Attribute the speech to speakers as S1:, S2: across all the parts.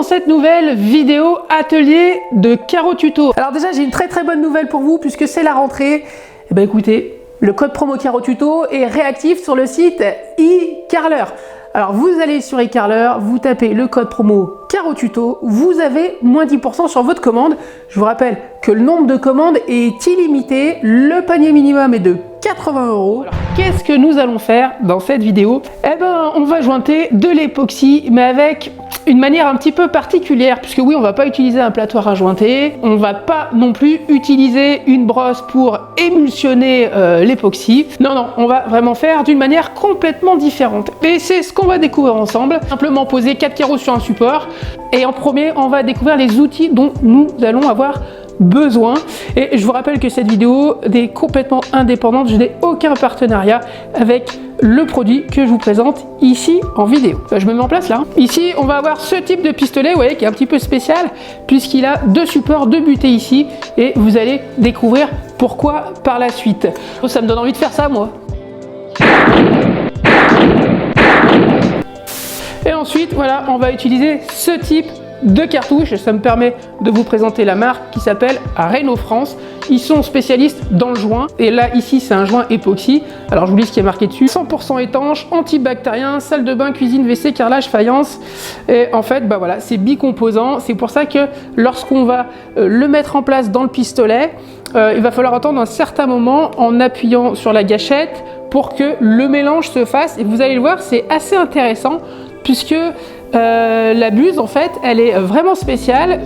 S1: dans cette nouvelle vidéo atelier de carreau tuto. Alors déjà j'ai une très bonne nouvelle pour vous puisque c'est la rentrée. Eh ben écoutez, le code promo carreau tuto est réactif sur le site eCarler. Alors vous allez sur eCarler, vous tapez le code promo carreau tuto, vous avez moins 10% sur votre commande. Je vous rappelle que le nombre de commandes est illimité, le panier minimum est de 80 €. Alors qu'est-ce que nous allons faire dans cette vidéo? Eh ben on va jointer de l'époxy mais avec une manière un petit peu particulière, puisque oui, on va pas utiliser un plattoir à jointer, on va pas non plus utiliser une brosse pour émulsionner l'époxy. Non, on va vraiment faire d'une manière complètement différente. Et c'est ce qu'on va découvrir ensemble. Simplement poser 4 carreaux sur un support. Et en premier, on va découvrir les outils dont nous allons avoir besoin. Et je vous rappelle que cette vidéo est complètement indépendante, je n'ai aucun partenariat avec le produit que je vous présente ici en vidéo. Je me mets en place là. Ici, on va avoir ce type de pistolet, vous voyez, qui est un petit peu spécial, puisqu'il a deux supports, deux butées ici, et vous allez découvrir pourquoi par la suite. Oh, ça me donne envie de faire ça, moi. Et ensuite, voilà, on va utiliser ce type de cartouches. Ça me permet de vous présenter la marque qui s'appelle Reno France. Ils sont spécialistes dans le joint. Et là, ici, c'est un joint époxy. Alors, je vous lis ce qui est marqué dessus. 100% étanche, antibactérien, salle de bain, cuisine, WC, carrelage, faïence. Et en fait, bah voilà, c'est bicomposant. C'est pour ça que lorsqu'on va le mettre en place dans le pistolet, il va falloir attendre un certain moment en appuyant sur la gâchette pour que le mélange se fasse. Et vous allez le voir, c'est assez intéressant puisque la buse, en fait, elle est vraiment spéciale.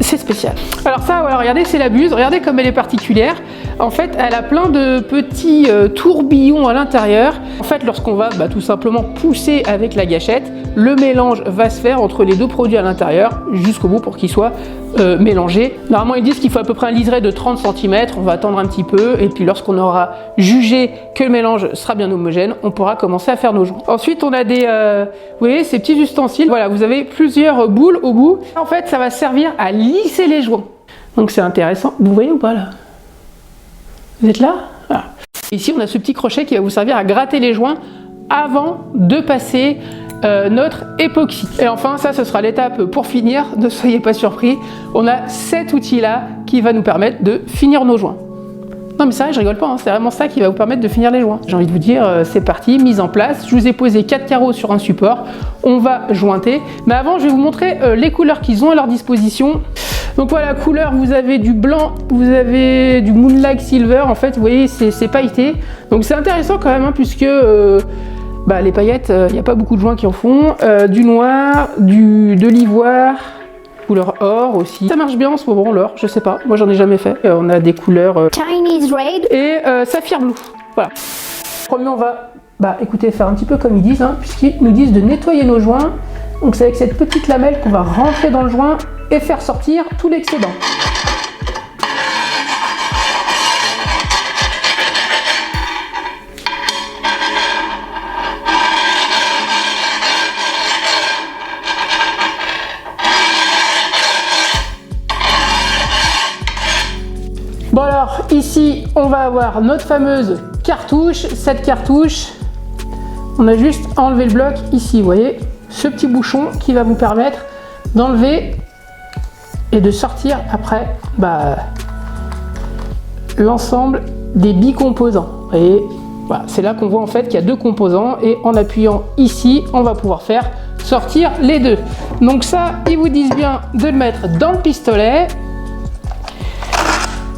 S1: C'est spécial. Alors ça, voilà, regardez, c'est la buse. Regardez comme elle est particulière. En fait, elle a plein de petits tourbillons à l'intérieur. En fait, lorsqu'on va tout simplement pousser avec la gâchette, le mélange va se faire entre les deux produits à l'intérieur jusqu'au bout pour qu'ils soient mélangés. Normalement, ils disent qu'il faut à peu près un liseré de 30 cm. On va attendre un petit peu et puis lorsqu'on aura jugé que le mélange sera bien homogène, on pourra commencer à faire nos joints. Ensuite, on a des, vous voyez, ces petits ustensiles. Voilà, vous avez plusieurs boules au bout. En fait, ça va servir à lisser les joints. Donc c'est intéressant. Vous voyez ou pas là? Vous êtes là? Voilà. Ici, on a ce petit crochet qui va vous servir à gratter les joints avant de passer notre époxy. Et enfin, ça, ce sera l'étape pour finir. Ne soyez pas surpris. On a cet outil-là qui va nous permettre de finir nos joints. Non mais c'est vrai, je rigole pas, hein, c'est vraiment ça qui va vous permettre de finir les joints. J'ai envie de vous dire, c'est parti, mise en place. Je vous ai posé 4 carreaux sur un support. On va jointer. Mais avant, je vais vous montrer les couleurs qu'ils ont à leur disposition. Donc voilà, couleur, vous avez du blanc, vous avez du Moonlight Silver. En fait, vous voyez, c'est pailleté. Donc c'est intéressant quand même, hein, puisque les paillettes, il n'y a pas beaucoup de joints qui en font. Du noir, de l'ivoire, couleur or aussi. Ça marche bien en ce moment, l'or, je sais pas, moi j'en ai jamais fait. On a des couleurs
S2: Chinese Red
S1: et Saphir Blue. Voilà. Premier, on va écoutez, faire un petit peu comme ils disent, hein, puisqu'ils nous disent de nettoyer nos joints. Donc c'est avec cette petite lamelle qu'on va rentrer dans le joint et faire sortir tout l'excédent. Bon alors, ici, on va avoir notre fameuse cartouche. Cette cartouche, on a juste à enlever le bloc ici, vous voyez, ce petit bouchon qui va vous permettre d'enlever et de sortir après l'ensemble des bicomposants. Vous voyez, voilà, c'est là qu'on voit en fait qu'il y a deux composants et en appuyant ici, on va pouvoir faire sortir les deux. Donc ça, ils vous disent bien de le mettre dans le pistolet.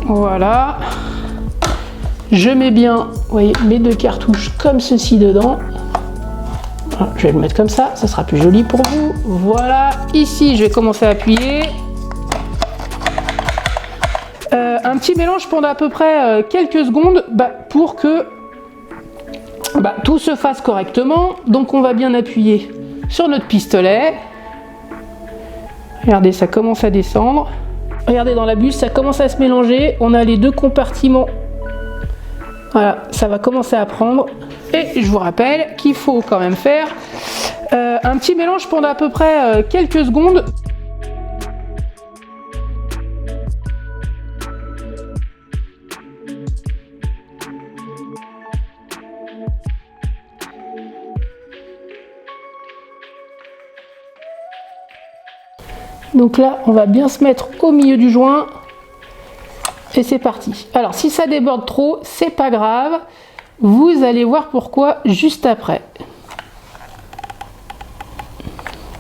S1: Voilà, je mets bien, vous voyez, mes deux cartouches comme ceci dedans. Voilà, je vais le mettre comme ça sera plus joli pour vous. Voilà, ici je vais commencer à appuyer. Un petit mélange pendant à peu près quelques secondes pour que tout se fasse correctement. Donc on va bien appuyer sur notre pistolet. Regardez, ça commence à descendre. Regardez, dans la buse, ça commence à se mélanger. On a les deux compartiments. Voilà, ça va commencer à prendre. Et je vous rappelle qu'il faut quand même faire un petit mélange pendant à peu près quelques secondes. Donc là, on va bien se mettre au milieu du joint. Et c'est parti. Alors, si ça déborde trop, c'est pas grave. Vous allez voir pourquoi juste après.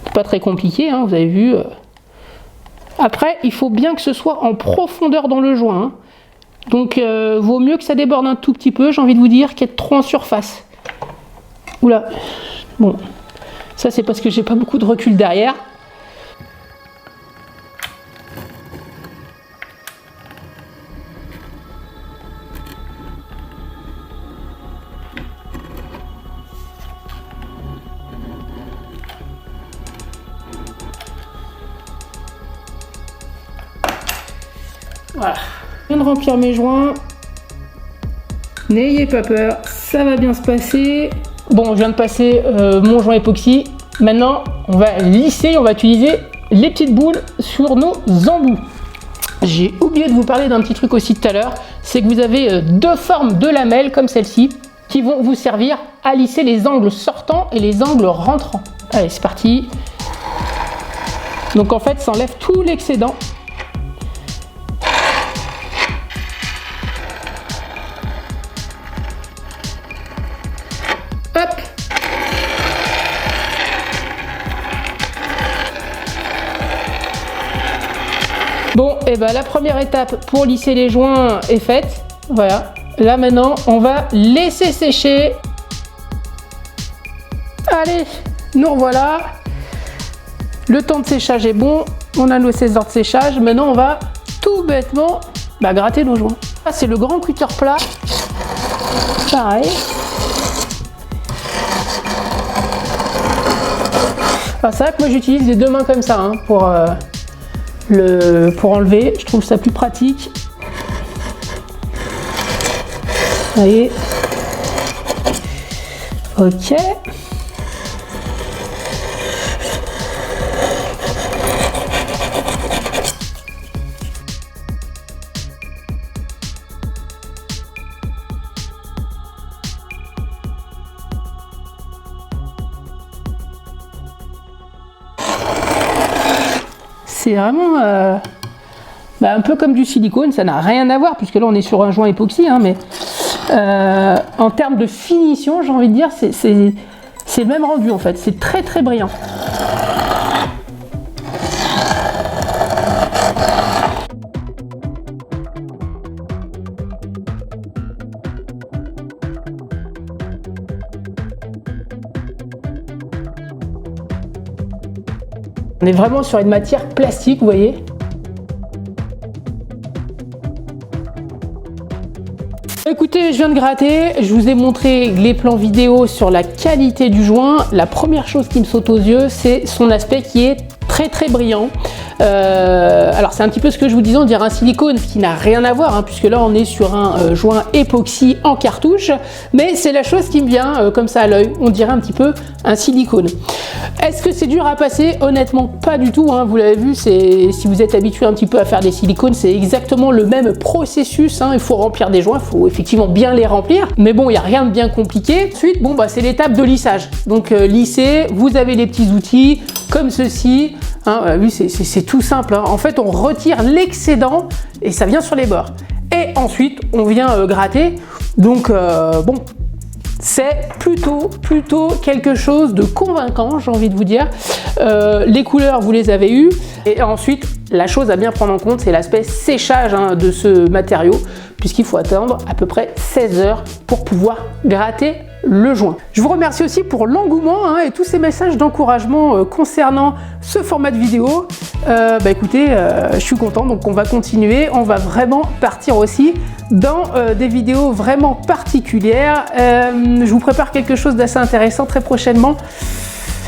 S1: C'est pas très compliqué, hein, vous avez vu. Après, il faut bien que ce soit en profondeur dans le joint. Hein. Donc, vaut mieux que ça déborde un tout petit peu, j'ai envie de vous dire, qu'être trop en surface. Oula. Bon. Ça, c'est parce que j'ai pas beaucoup de recul derrière. Voilà, je viens de remplir mes joints. N'ayez pas peur, ça va bien se passer. Bon, je viens de passer mon joint époxy. Maintenant, on va lisser, on va utiliser les petites boules sur nos embouts. J'ai oublié de vous parler d'un petit truc aussi tout à l'heure. C'est que vous avez deux formes de lamelles comme celle-ci qui vont vous servir à lisser les angles sortants et les angles rentrants. Allez, c'est parti. Donc en fait, ça enlève tout l'excédent. Hop. Bon, et ben la première étape pour lisser les joints est faite. Voilà. Là maintenant, on va laisser sécher. Allez, nous revoilà. Le temps de séchage est bon. On a nos 16 heures de séchage. Maintenant, on va tout bêtement gratter nos joints. Ah, c'est le grand cutter plat. Pareil. Alors, c'est vrai que moi j'utilise les deux mains comme ça hein, pour enlever. Je trouve ça plus pratique. Allez. Ok. C'est vraiment un peu comme du silicone, ça n'a rien à voir puisque là on est sur un joint époxy, hein, mais en termes de finition, j'ai envie de dire, c'est le même rendu en fait, c'est très très brillant. On est vraiment sur une matière plastique, vous voyez. Écoutez, je viens de gratter, je vous ai montré les plans vidéo sur la qualité du joint. La première chose qui me saute aux yeux, c'est son aspect qui est très très brillant. Alors c'est un petit peu ce que je vous disais, on dirait un silicone, ce qui n'a rien à voir, hein, puisque là on est sur un joint époxy en cartouche, mais c'est la chose qui me vient comme ça à l'œil, on dirait un petit peu un silicone. Est-ce que c'est dur à passer? Honnêtement pas du tout, hein, vous l'avez vu, si vous êtes habitué un petit peu à faire des silicones, c'est exactement le même processus, hein, il faut remplir des joints, il faut effectivement bien les remplir, mais bon, il n'y a rien de bien compliqué. Ensuite, bon, c'est l'étape de lissage, donc lisser, vous avez les petits outils comme ceci. Hein, oui, c'est tout simple. Hein. En fait, on retire l'excédent et ça vient sur les bords. Et ensuite, on vient gratter. Donc, bon, c'est plutôt quelque chose de convaincant, j'ai envie de vous dire. Les couleurs, vous les avez eues. Et ensuite, la chose à bien prendre en compte, c'est l'aspect séchage hein, de ce matériau, puisqu'il faut attendre à peu près 16 heures pour pouvoir gratter le joint. Je vous remercie aussi pour l'engouement hein, et tous ces messages d'encouragement concernant ce format de vidéo. Écoutez, je suis content, donc on va continuer. On va vraiment partir aussi dans des vidéos vraiment particulières. Je vous prépare quelque chose d'assez intéressant très prochainement.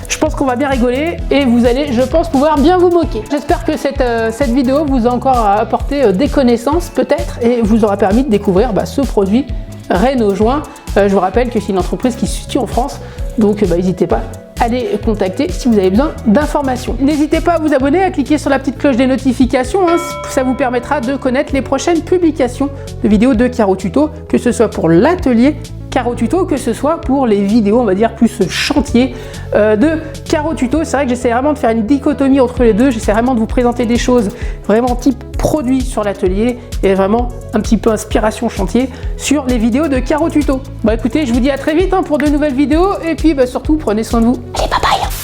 S1: Je pense qu'on va bien rigoler et vous allez, je pense, pouvoir bien vous moquer. J'espère que cette vidéo vous a encore apporté des connaissances peut-être et vous aura permis de découvrir ce produit Reno Joint. Je vous rappelle que c'est une entreprise qui se situe en France, donc n'hésitez pas à les contacter si vous avez besoin d'informations. N'hésitez pas à vous abonner, à cliquer sur la petite cloche des notifications, hein, ça vous permettra de connaître les prochaines publications de vidéos de Caro Tuto, que ce soit pour l'atelier Caro Tuto, que ce soit pour les vidéos, on va dire plus chantier de Caro Tuto. C'est vrai que j'essaie vraiment de faire une dichotomie entre les deux, j'essaie vraiment de vous présenter des choses vraiment type produit sur l'atelier et vraiment un petit peu inspiration chantier sur les vidéos de Caro Tuto. Bah écoutez, je vous dis à très vite pour de nouvelles vidéos et puis surtout prenez soin de vous et bye bye.